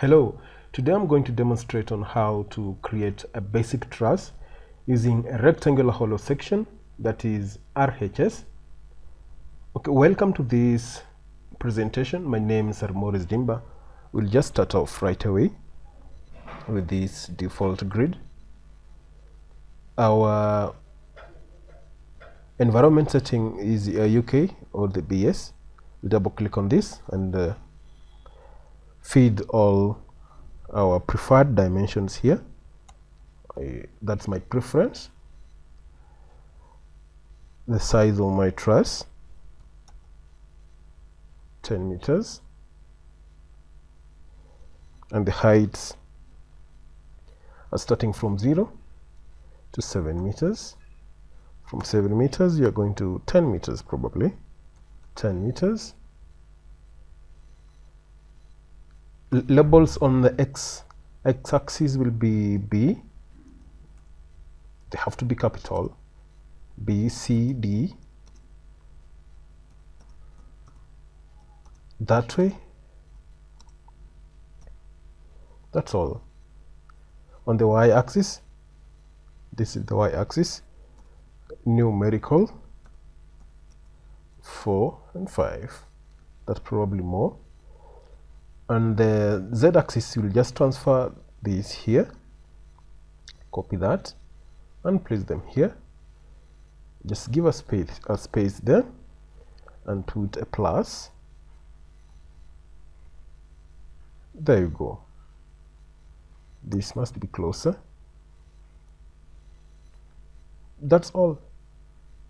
Hello, today I'm going to demonstrate on how to create a basic truss using a rectangular hollow section, that is RHS. Okay, welcome to this presentation. My name is Maurice Dimba. We'll just start off right away with this default grid. Our environment setting is UK or the BS. We'll double click on this and feed all our preferred dimensions here. That's my preference. The size of my truss, 10 meters, and the heights are starting from 0 to 7 meters. From 7 meters you're going to 10 meters, probably 10 meters. Labels on the x-axis will be B. They have to be capital. B, C, D. That way. That's all. On the y-axis, this is the y-axis, numerical 4 and 5. That's probably more. And the z-axis, will just transfer these here, copy that, and place them here. Just give a space there, and put a plus. There you go. This must be closer. That's all.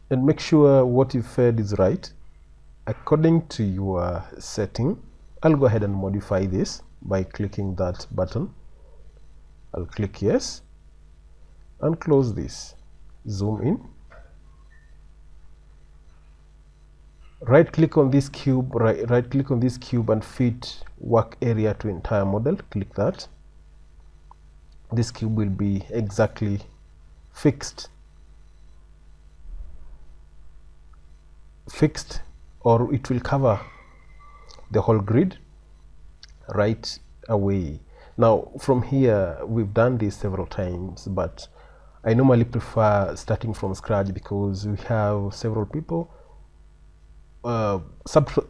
And make sure what you fed is right according to your setting. I'll go ahead and modify this by clicking that button. I'll click yes and close this. Zoom in. Right click on this cube, right click on this cube and fit work area to entire model. Click that. This cube will be exactly fixed, or it will cover the whole grid right away. Now from here, we've done this several times, but I normally prefer starting from scratch because we have several people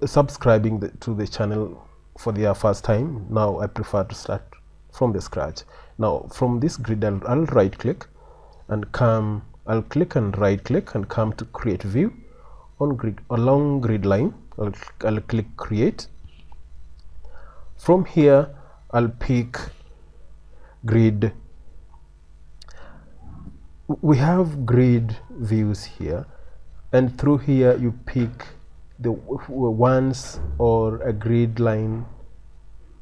subscribing to the channel for their first time. Now I prefer to start from the scratch. Now from this grid, I'll right click and come, I'll click and right click and come to create view on grid, along grid line. I'll click create. From here I'll pick grid. We have grid views here, and through here you pick the ones or a grid line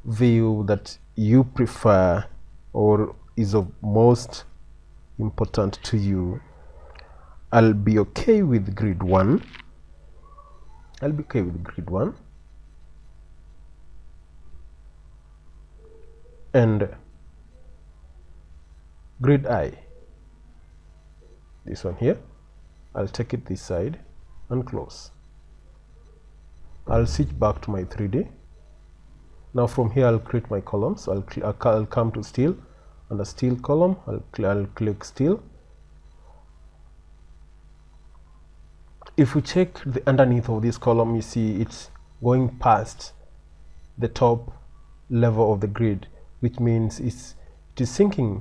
view that you prefer or is of most important to you. I'll be okay with grid 1. I'll be okay with grid 1. And grid I, this one here, I'll take it this side and close. I'll switch back to my 3D. Now from here I'll create my columns. I'll come to steel, and a steel column, I'll click steel. If we check the underneath of this column, you see it's going past the top level of the grid, which means it is sinking.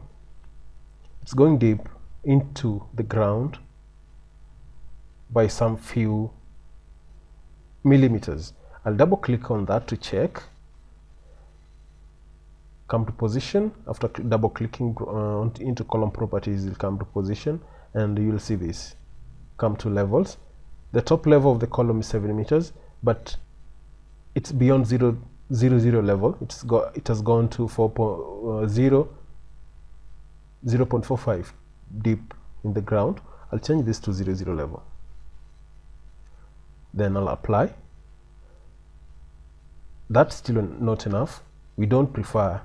It's going deep into the ground by some few millimeters. I'll double click on that to check. Come to position. After double clicking into column properties, you'll come to position and you'll see this. Come to levels. The top level of the column is 7 meters, but it's beyond 0 level. It has gone to 0.45 deep in the ground. I'll change this to 0 level. Then I'll apply. That's still not enough. We don't prefer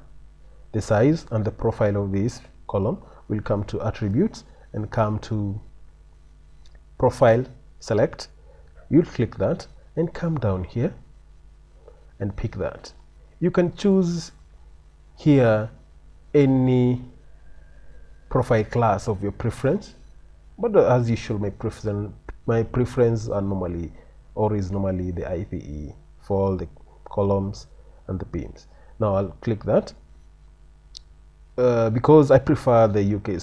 the size and the profile of this column. We'll come to attributes and come to profile, select. You'll click that and come down here and pick that. You can choose here any profile class of your preference, but as usual my preference are normally or is normally the IPE for all the columns and the beams. Now I'll click that because I prefer the UK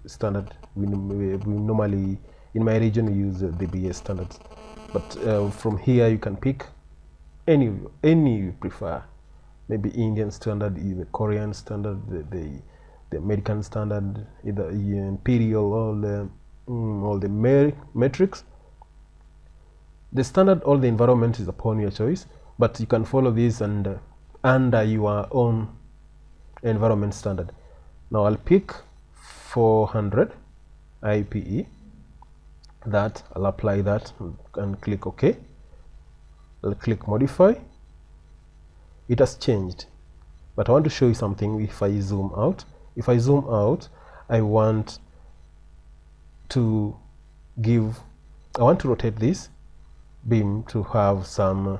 standard. We normally in my region we use the BS standards, but from here you can pick any you prefer. Maybe Indian standard, the Korean standard, the American standard, either imperial or all the metrics. The standard or the environment is upon your choice, but you can follow this and under your own environment standard. Now I'll pick 400 IPE. That I'll apply that and click OK. I'll click modify. It has changed, but I want to show you something. If I zoom out, I want to rotate this beam to have some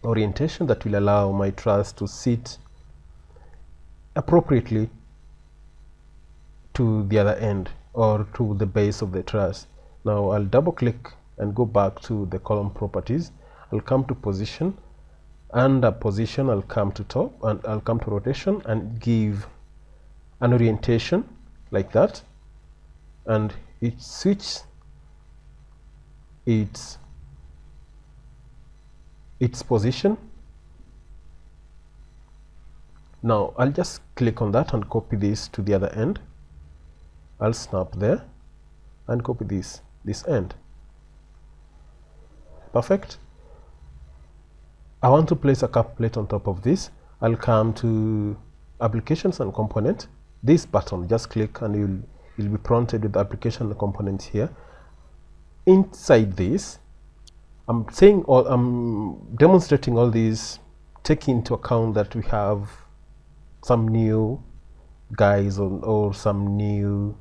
orientation that will allow my truss to sit appropriately to the other end or to the base of the truss. Now I'll double click and go back to the column properties. I'll come to position. Under position, I'll come to top and I'll come to rotation and give an orientation like that, and it switches its position. Now I'll just click on that and copy this to the other end. I'll snap there and copy this end. Perfect. I want to place a cap plate on top of this. I'll come to applications and component. This button, just click and you'll be prompted with the application and the components here. Inside this, I'm demonstrating all these, taking into account that we have some new guys or some new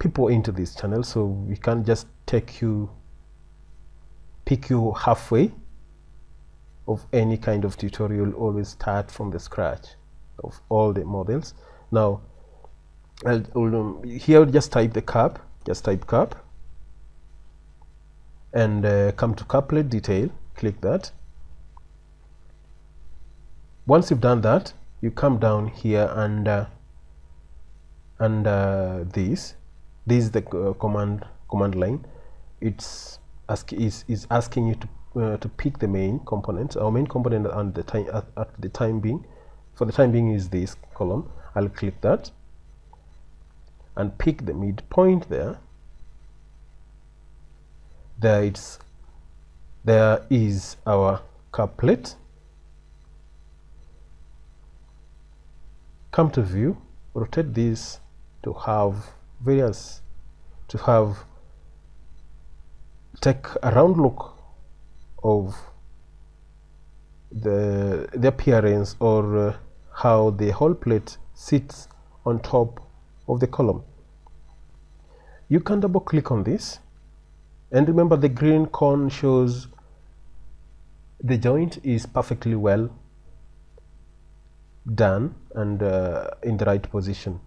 people into this channel, so we can't just pick you halfway of any kind of tutorial. Always start from the scratch of all the models. Now here just type the cap, and come to couplet detail, click that. Once you've done that, you come down here and this is the command line. Is asking you to pick the main component. Our main component at the time being is this column. I'll click that and pick the midpoint there. There is our couplet. Come to view, rotate this to take a round look of the appearance or how the whole plate sits on top of the column. You can double click on this, and remember the green cone shows the joint is perfectly well done and in the right position.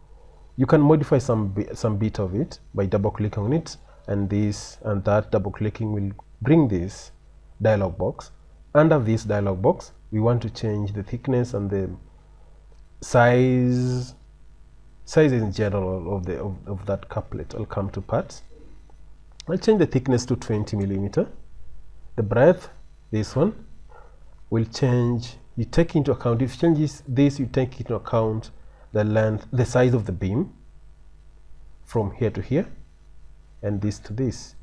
You can modify some bit of it by double clicking on it, and this and that double clicking will bring this dialog box. Under this dialog box, we want to change the thickness and the size in general of that couplet. I'll come to parts. I'll change the thickness to 20 millimeter. The breadth, this one, will change. You take into account, if it changes this, you take into account the length, the size of the beam from here to here, and this to this,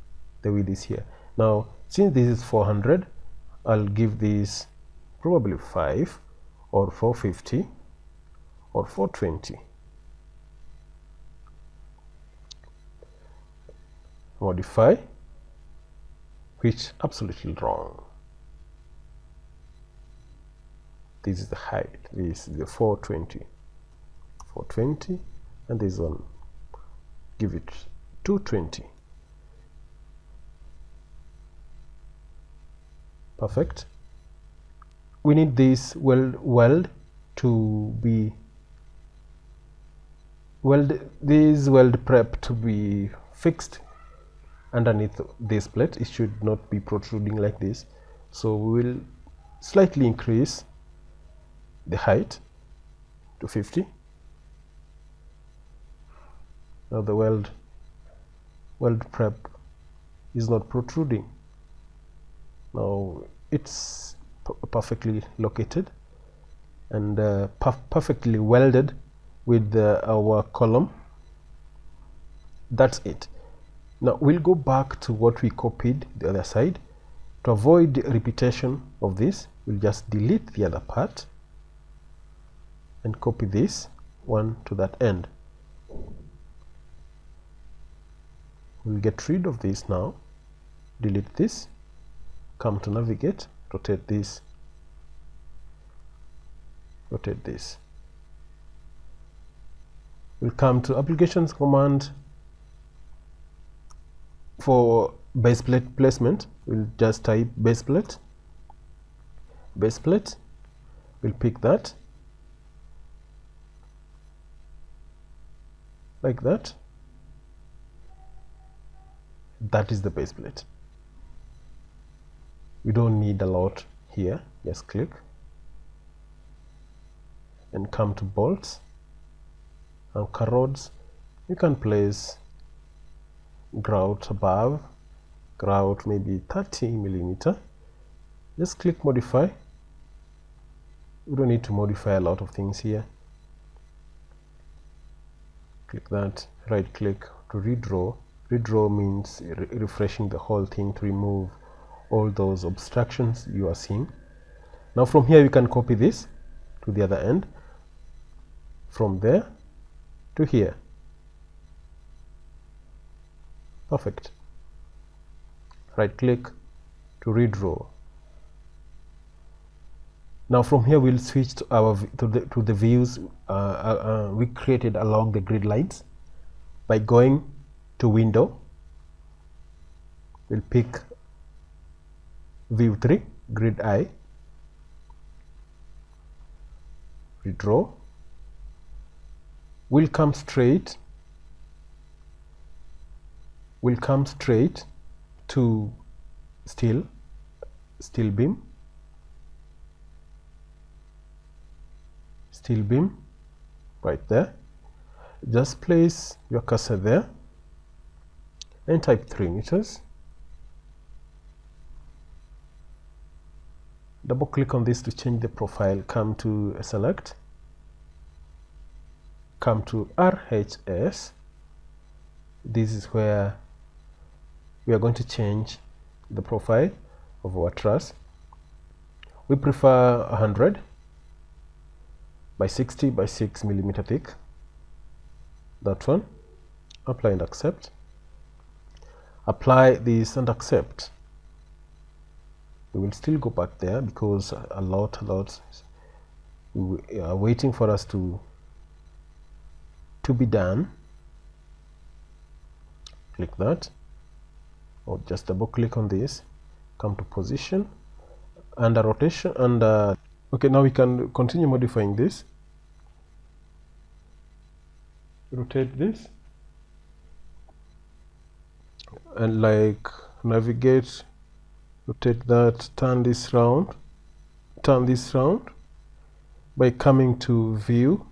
the width is here. Now, since this is 400, I'll give this probably 5 or 450 or 420. Modify, which absolutely wrong. This is the height. This is the 420, and this one, give it 220. Perfect. We need this weld to be weld prep to be fixed underneath this plate. It should not be protruding like this, so we will slightly increase the height to 50. Now the weld prep is not protruding. Now it's perfectly located and perfectly welded with our column. That's it. Now we'll go back to what we copied the other side. To avoid repetition of this, we'll just delete the other part and copy this one to that end. We'll get rid of this now. Delete this, come to navigate, rotate this, rotate this. We'll come to applications command. For base plate placement, we'll just type base plate. We'll pick that like that. That is the base plate. We don't need a lot here. Just click and come to bolts, anchor rods. You can place grout above, grout maybe 30mm. Just click modify. We don't need to modify a lot of things here. Click that, right click to redraw. Redraw means refreshing the whole thing to remove all those obstructions you are seeing. Now from here you can copy this to the other end, from there to here. Perfect. Right click to redraw. Now from here we'll switch to the views we created along the grid lines by going to window. We'll pick view 3, grid eye, redraw. We'll come straight to steel beam, right there. Just place your cursor there and type 3 meters. Double click on this to change the profile. Come to select, come to RHS. This is where we are going to change the profile of our truss. We prefer 100 by 60 by 6mm thick. That one. Apply and accept. Apply this and accept. We will still go back there because a lot we are waiting for us to be done. Click that, or just double click on this, come to position, under rotation, and okay, now we can continue modifying this. Rotate this and like navigate, rotate that, turn this round by coming to view,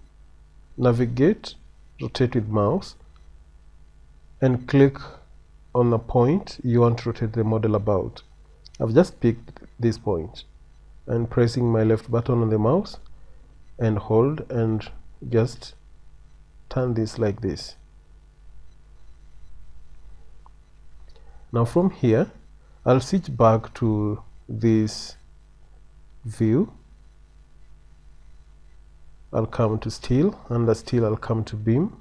navigate, rotate with mouse and click on a point you want to rotate the model about. I've just picked this point and pressing my left button on the mouse and hold and just turn this like this. Now from here I'll switch back to this view. I'll come to steel, under steel I'll come to beam.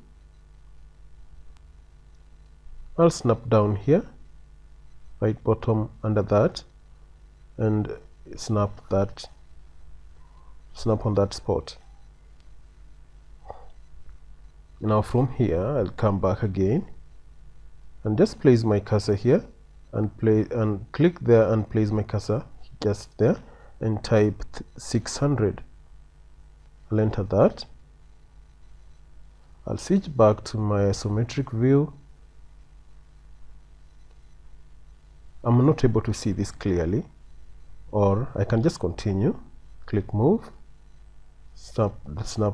I'll snap down here, right bottom under that, and snap on that spot. Now from here I'll come back again and just place my cursor here and click there and place my cursor just there and type 600. I'll enter that. I'll switch back to my isometric view. I'm not able to see this clearly, or I can just continue. Click move, snap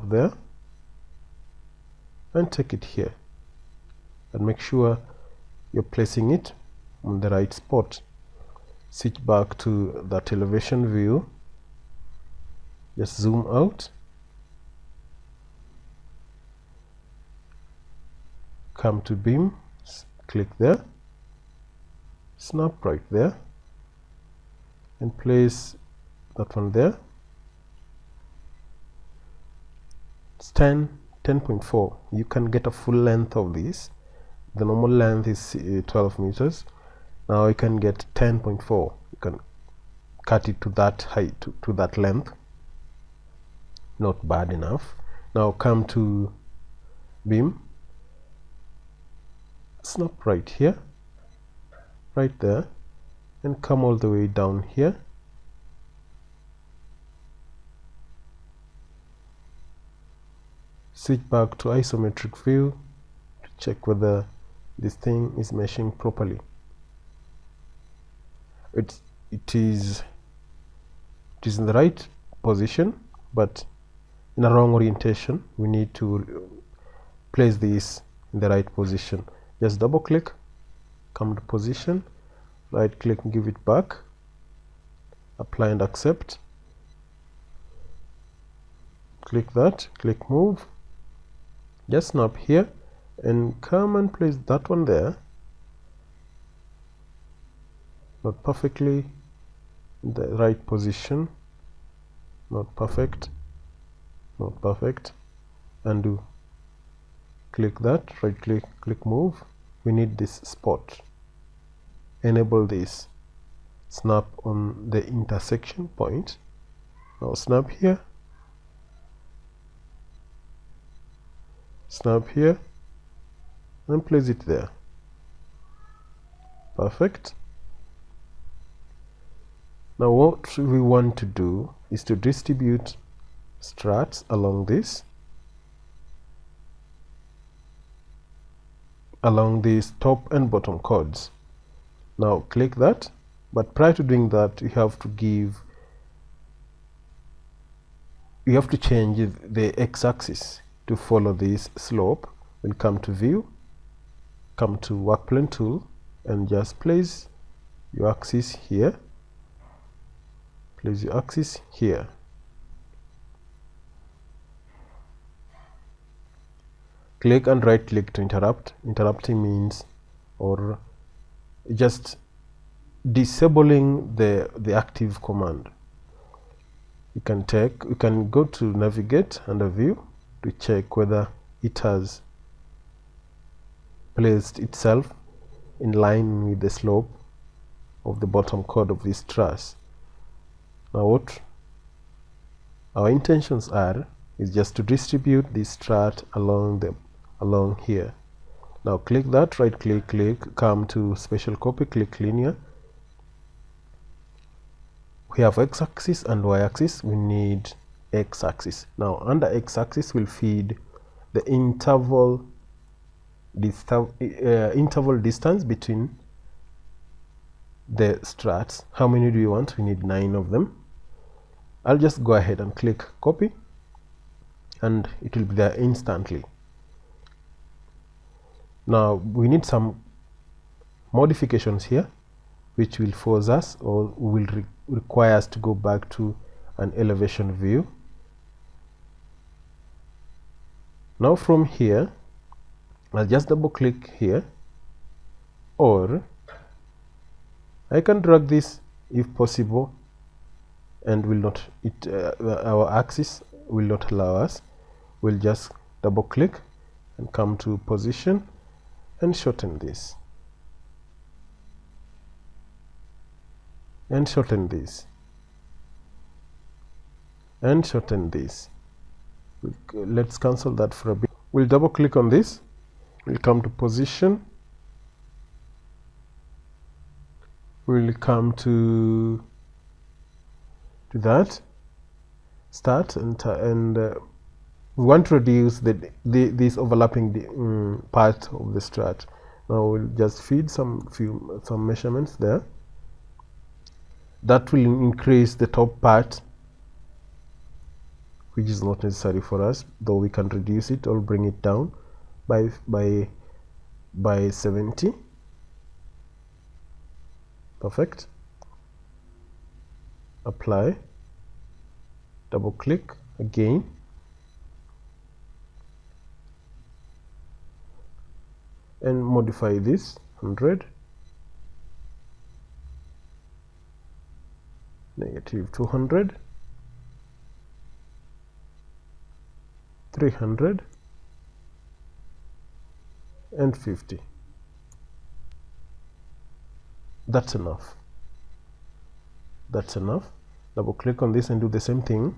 there, and take it here, and make sure you're placing it on the right spot. Switch back to that elevation view, just zoom out, come to beam, click there, snap right there, and place that one there. It's 10.4. You can get a full length of this. The normal length is 12 meters. Now you can get 10.4. You can cut it to that height, to that length. Not bad enough. Now come to beam, snap right here, right there, and come all the way down here. Switch back to isometric view to check whether this thing is meshing properly. It is in the right position, but in a wrong orientation. We need to place this in the right position. Just double click, come to position, right click, give it back, apply and accept. Click that, click move, just snap here and come and place that one there. Not perfectly in the right position, not perfect, not perfect. Undo, click that, right click, click move. We need this spot. Enable this, snap on the intersection point. Now snap here, snap here, and place it there. Perfect. Now what we want to do is to distribute struts along these top and bottom chords. Now click that, but prior to doing that you have to change the x-axis to follow this slope. We'll come to view, come to workplane tool, and just place your axis here. Place your axis here. Click and right click to interrupt. Interrupting means, or just disabling the active command. You can go to navigate under view to check whether it has placed itself in line with the slope of the bottom chord of this truss. Now what our intentions are is just to distribute this strut along here. Now click that, right click, come to special copy, click linear. We have x-axis and y-axis. We need x-axis. Now under x-axis we'll feed the interval distance between the struts. How many do you want? We need 9 of them. I'll just go ahead and click copy, and it will be there instantly. Now we need some modifications here, which will force us, or will require us to go back to an elevation view. Now from here, I'll just double click here, or I can drag this if possible, and our axis will not allow us. We'll just double click and come to position and shorten this, and shorten this, and shorten this. Let's cancel that for a bit. We'll double click on this, we'll come to position, we'll come to that, start and we want to reduce this overlapping part of the strut. Now we'll just feed some measurements there. That will increase the top part, which is not necessary for us, though we can reduce it or bring it down by 70. Perfect. Apply, double click again, and modify this 100, negative 200, 300, and 50. That's enough. That's enough. Double click on this and do the same thing.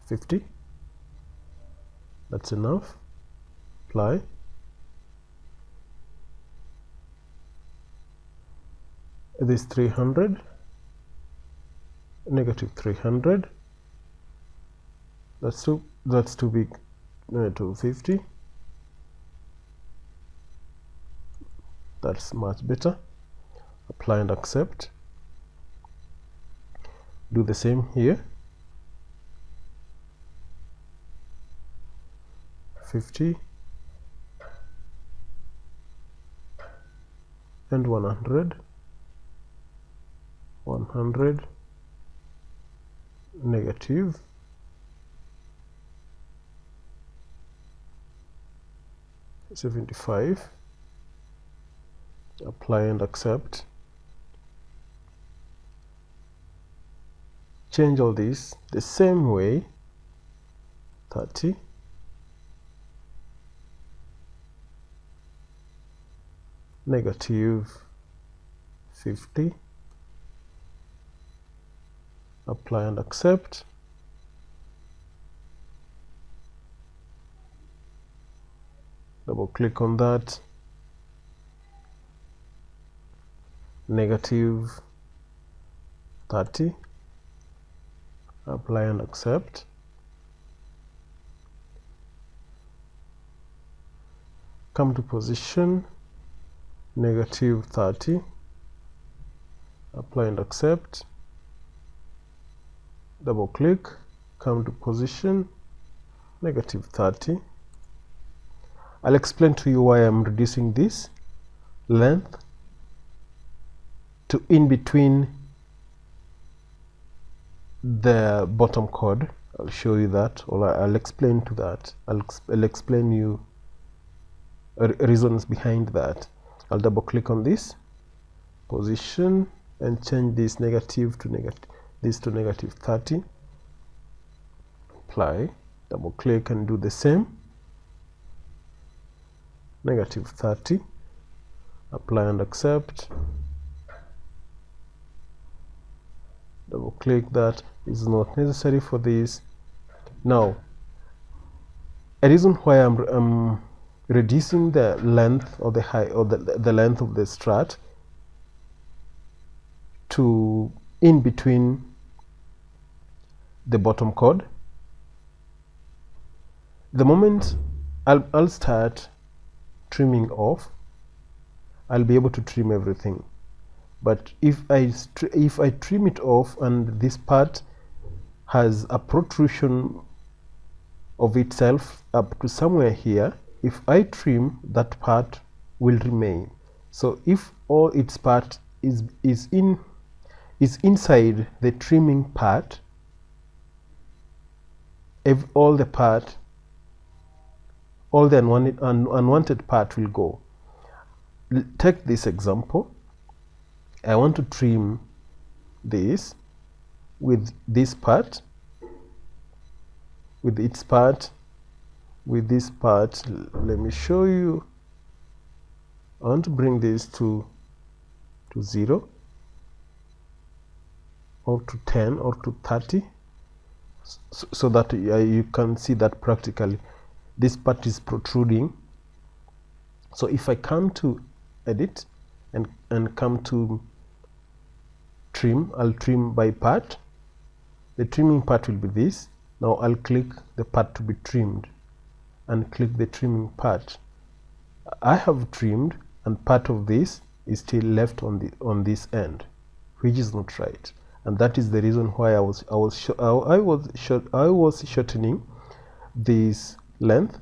$50. That's enough. Apply. This 300, negative 300. That's too big. 250. That's much better. Apply and accept. Do the same here. 50 and 100, 100, negative, 75. Apply and accept. Change all this the same way. 30, negative 50. Apply and accept. Double click on that. Negative 30. Apply and accept. Come to position, negative 30. Apply and accept. Double click, come to position, negative 30. I'll explain to you why I'm reducing this length to in between the bottom chord. I'll show you that, or I'll explain to that. I'll explain you reasons behind that. I'll double click on this position and change this negative to negative 30. Apply, double click and do the same. Negative 30. Apply and accept. Double click. That is not necessary for this. Now, a reason why I'm reducing the length or the height or the length of the strut to in between the bottom chord. The moment I'll start trimming off, I'll be able to trim everything. But if I trim it off and this part has a protrusion of itself up to somewhere here, if I trim, that part will remain. So if all its part is inside the trimming part, if all the unwanted part will go. Take this example. I want to trim this with this part, with its part, with this part. Let me show you. I want to bring this to 0 or to 10 or to 30 so that you can see that practically this part is protruding. So if I come to edit and come to trim. I'll trim by part. The trimming part will be this. Now I'll click the part to be trimmed and click the trimming part. I have trimmed, and part of this is still left on this end, which is not right, and that is the reason why I was shortening this length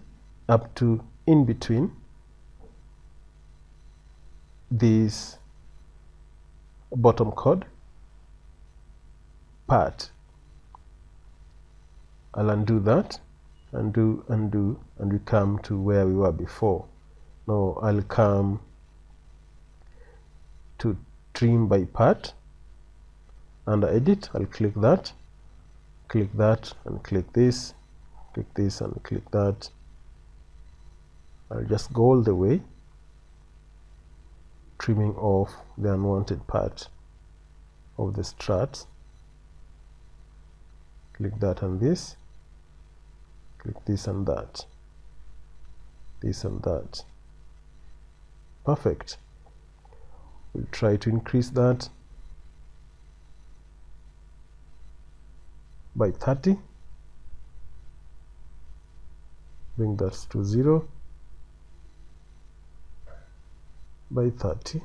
up to in between this bottom chord part. I'll undo that, undo, and we come to where we were before. Now I'll come to trim by part. Under edit, I'll click that, and click this and click that. I'll just go all the way, trimming off the unwanted part of the struts. Click that and this, click this and that, this and that. Perfect. We'll try to increase that by 30. Bring that to 0 by 30.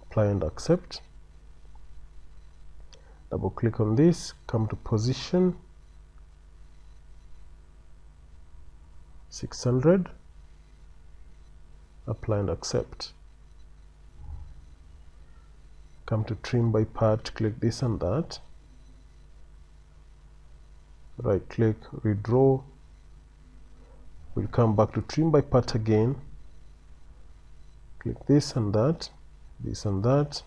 Apply and accept. Double click on this, come to position 600. Apply and accept. Come to trim by part, click this and that. Right click, redraw. We'll come back to trim by part again. Click this and that, this and that.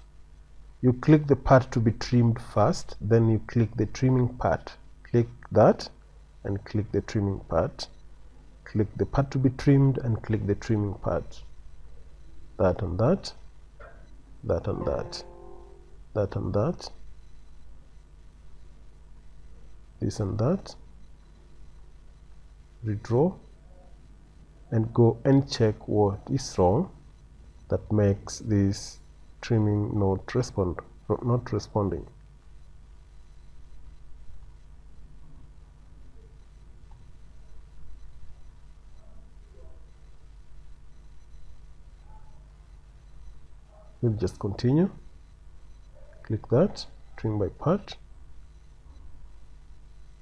You click the part to be trimmed first, then you click the trimming part. Click that and click the trimming part. Click the part to be trimmed and click the trimming part. That and that, that and that, that and that, this and that. Redraw and go and check what is wrong that makes this trimming not responding. We'll just continue. Click that, trim by part,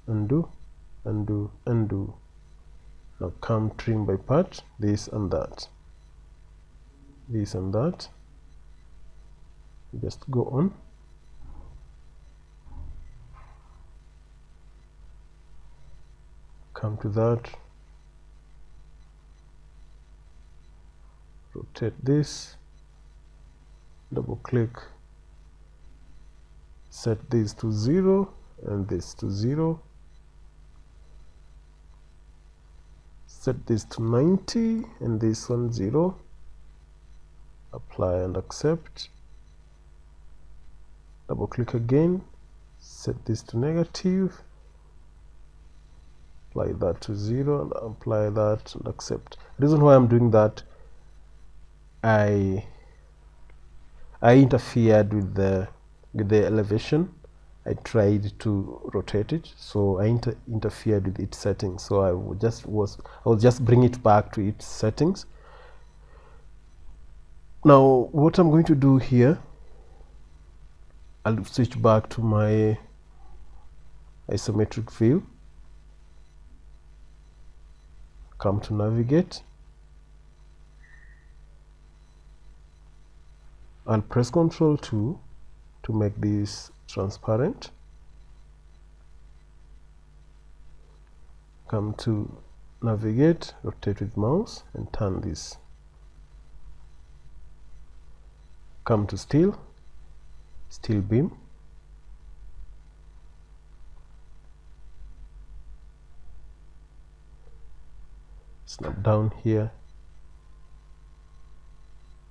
undo, undo, undo. Now come trim by part, this and that, this and that. Just go on. Come to that, rotate this, double click, set this to 0 and this to 0, set this to 90 and this one 0, apply and accept, double click again, set this to negative, apply that to 0 and apply that and accept. The reason why I'm doing that, I interfered with the elevation. I tried to rotate it, so I interfered with its settings. So I will just bring it back to its settings. Now what I'm going to do here, I'll switch back to my isometric view, come to navigate, I'll press Ctrl 2 to make this transparent. Come to navigate, rotate with mouse and turn this. Come to steel beam, snap down here,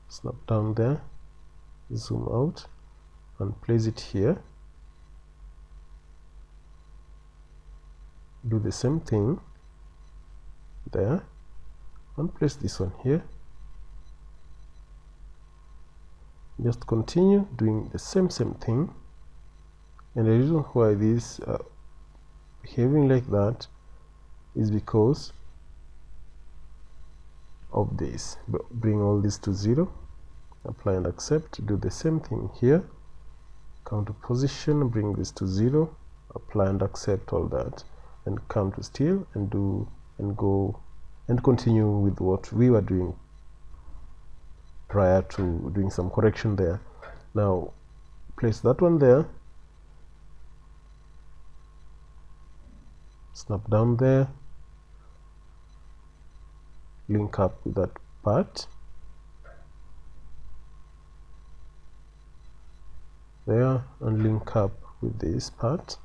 snap down there, zoom out and place it here. Do the same thing there and place this one here. Just continue doing the same thing. And the reason why this behaving like that is because of this. Bring all this to 0, apply and accept. Do the same thing here, come to position, bring this to 0, apply and accept all that, and come to steel and do and go and continue with what we were doing prior to doing some correction there. Now place that one there, snap down there, link up with that part there, and link up with this part.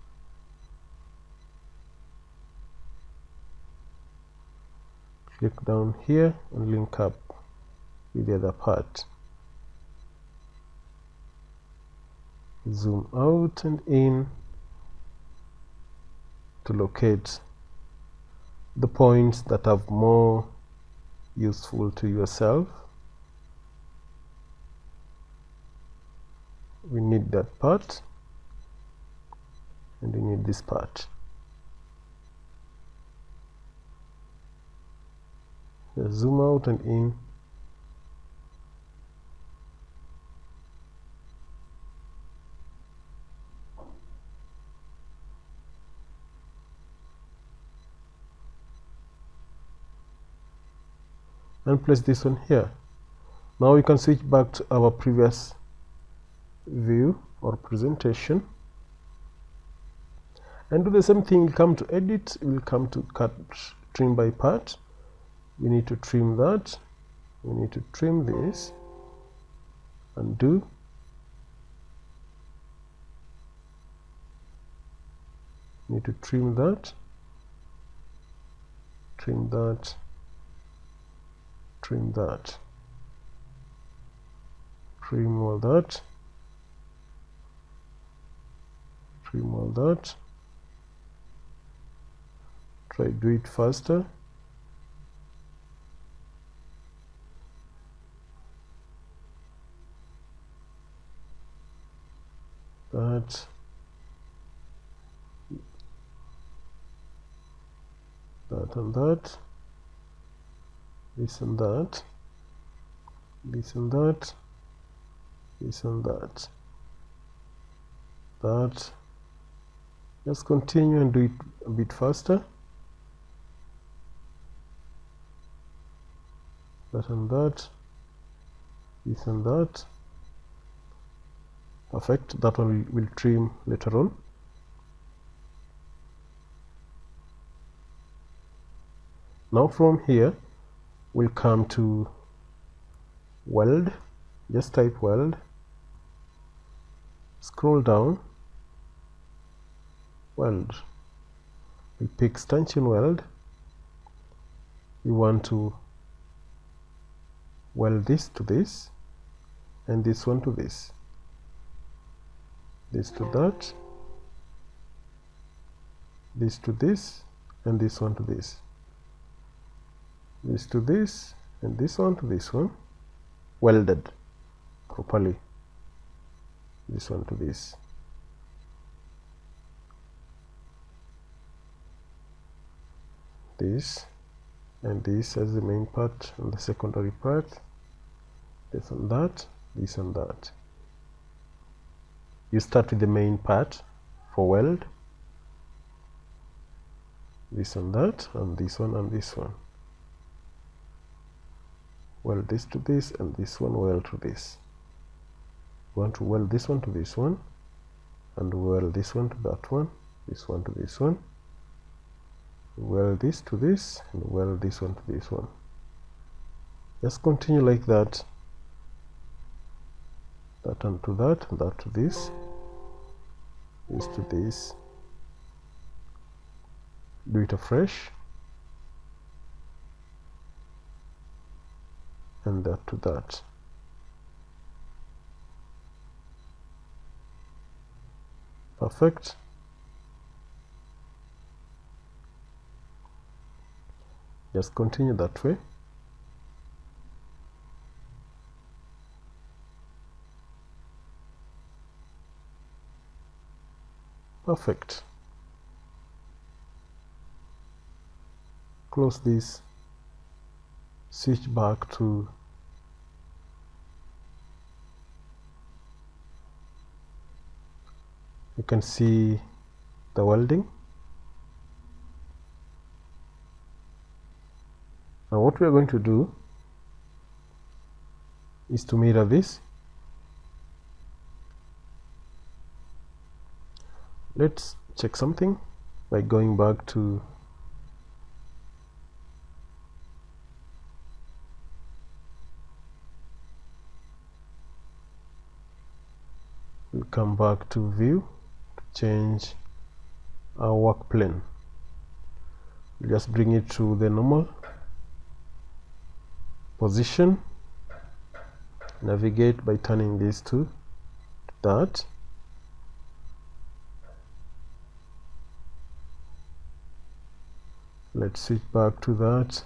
Click down here and link up with the other part. Zoom out and in to locate the points that are more useful to yourself. We need that part, and we need this part. Just zoom out and in. And place this one here. Now we can switch back to our previous view or presentation and do the same thing. We'll come to edit, we'll come to cut, trim by part. We need to trim that, we need to trim this, undo, need to trim that, trim that, trim that, trim all that, trim all that. Try to do it faster. That, that and that, this and that, this and that, this and that, that. Just continue and do it a bit faster. That and that, this and that. Perfect. That one will trim later on. Now from here we'll come to weld. Just type weld, scroll down, weld. We pick stanchion weld. We want to weld this to this and this one to this, this to that, this to this, and this one to this, this to this, and this one to this one, welded properly, this one to this. This and this as the main part and the secondary part, this and that, this and that. You start with the main part for weld, this and that, and this one and this one. Weld this to this and this one weld to this. You want to weld this one to this one and weld this one to that one, this one to this one, weld this to this and weld this one to this one. Just continue like that. That and to that, and that to this, this to this. Do it afresh, and that to that. Perfect. Just continue that way. Perfect. Close this, switch back to you can see the welding. Now what we are going to do is to mirror this. Let's check something by going back to we'll come back to view to change our work plane. We'll just bring it to the normal position, navigate by turning this to that. Let's switch back to that,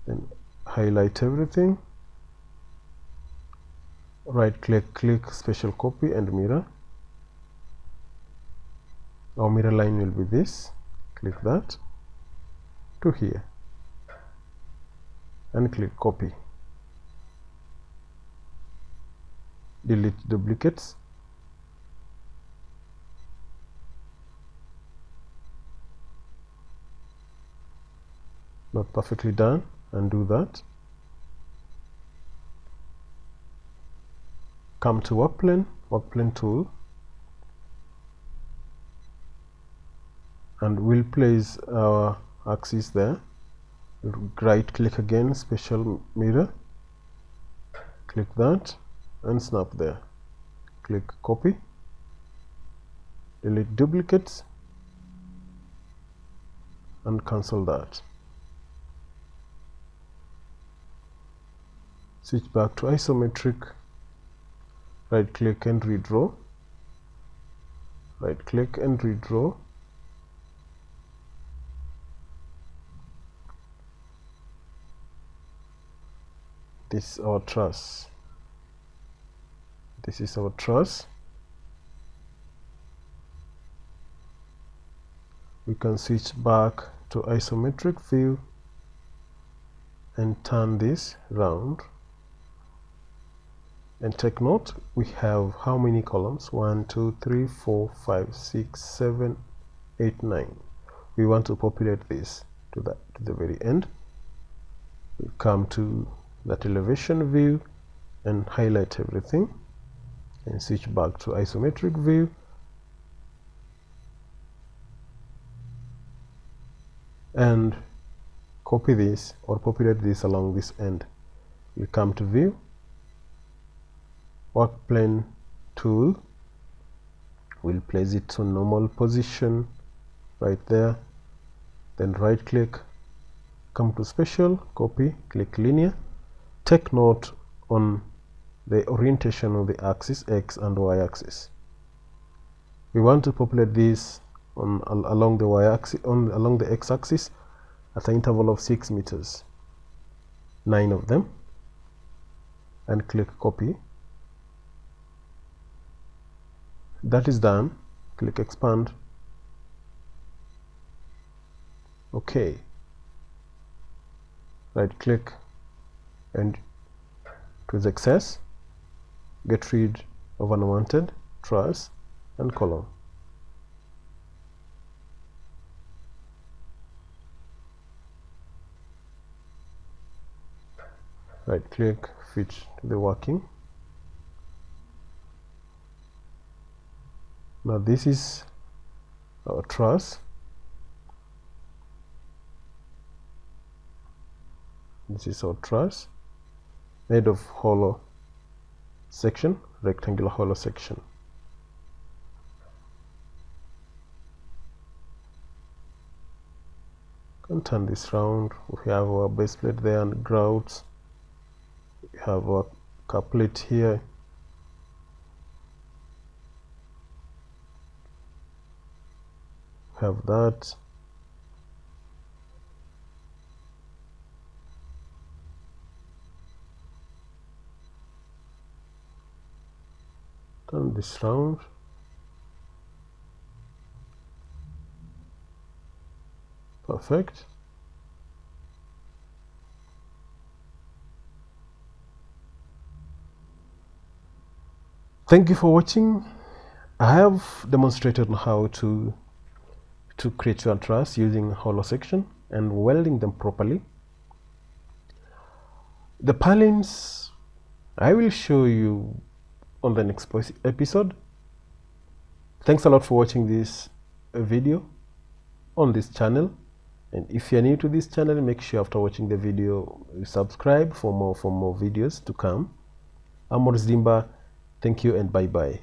then highlight everything, right click, click special copy and mirror. Our mirror line will be this, click that to here and click copy. Delete duplicates. Not perfectly done, undo that. Come to work plane tool, and we'll place our axis there. Right click again, special mirror, click that and snap there. Click copy, delete duplicates and cancel that. Switch back to isometric, right click and redraw, right click and redraw. This is our truss. This is our truss. We can switch back to isometric view and turn this round. And take note, we have how many columns? 1, 2, 3, 4, 5, 6, 7, 8, 9. We want to populate this to the very end. We come to that elevation view and highlight everything and switch back to isometric view. And copy this or populate this along this end. We come to view, work plane tool, we'll place it to normal position right there, then right click, come to special, copy, click linear. Take note on the orientation of the axis, X and Y axis. We want to populate this along the Y axis, along the X axis at an interval of 6 meters, 9 of them, and click copy. That is done. Click expand. OK. Right click and choose excess. Get rid of unwanted truss and column. Right click, fit to the working. Now this is our truss. This is our truss made of hollow section, rectangular hollow section. Can turn this round. We have our base plate there and grouts. We have our couplet here. Have that. Turn this round. Perfect. Thank you for watching. I have demonstrated how to create your truss using hollow section and welding them properly. The purlins I will show you on the next episode. Thanks a lot for watching this video on this channel, and if you're new to this channel, make sure after watching the video you subscribe for more videos to come. I'm Morris Dimba. Thank you and bye bye.